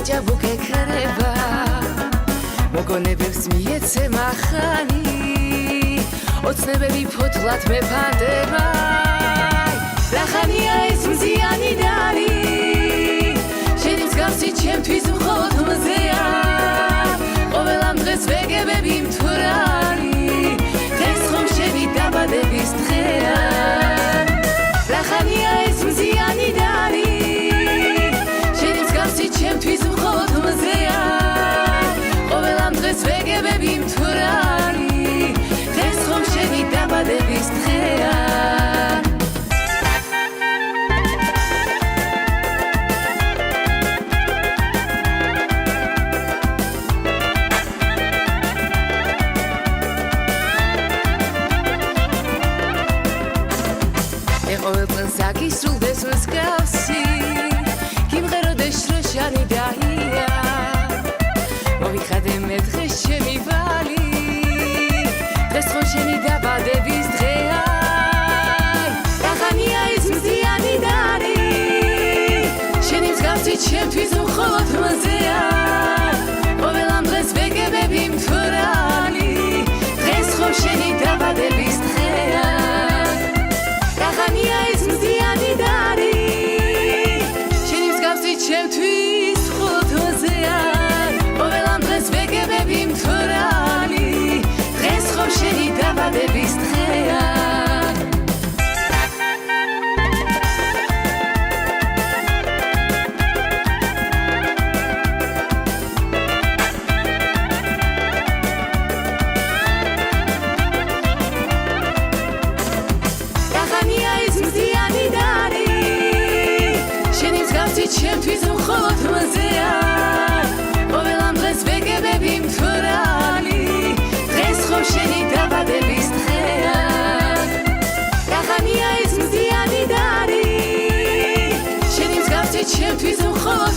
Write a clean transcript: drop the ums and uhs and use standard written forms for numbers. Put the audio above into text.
ჭაბუკე ქრება მოგონებებს მიეცემა ხანი ოცნებები ფოთლად მეფანდება რა ხანია ეს მზიანი დარი შენი მსგავსი ჩემთვის მხოლოდ მზეა ყოველ ამ დღეს ვეგებები მთვრალი დღეს ხომ შენი დაბადების დღეა რა ხანია ეს მზიანი დარი შენი მსგავსი ჩემთვის მხოლოდ მზეა ყოველ ამ დღეს ვეგებები მთვრალი დღეს ხომ შენი დაბადების დღეა გისრულდეს მსგავსი გიმღეროდეს შროშანი დაია მოვიხადე მე დღეს ჩემი ვალი დღეს ხო შენი დაბადების დღეა რა ხანია ეს მზიანი დარი შენი მსგავსი ჩემთვის მხოლოდ მზეა ყოველ ამ დღეს ვეგებები მთვრალი დღეს ხო შენი დაბადების დღეა რა ხანია ეს მზიანი დარი შენი მსგავსი ჩემთვის მხოლოდ მზეა ყოველ ამ დღეს ვეგებები მთვრალი დღეს ხო შენი დაბადების დღეა ჩემთვის მხოლოდ მზეა ყოველ ამ დღეს ვეგებები მთვრალი დღეს ხო შენი დაბადების დღეა რა ხანია ეს მზიანი დარი შენი მსგავსი ჩემთვის მხოლოდ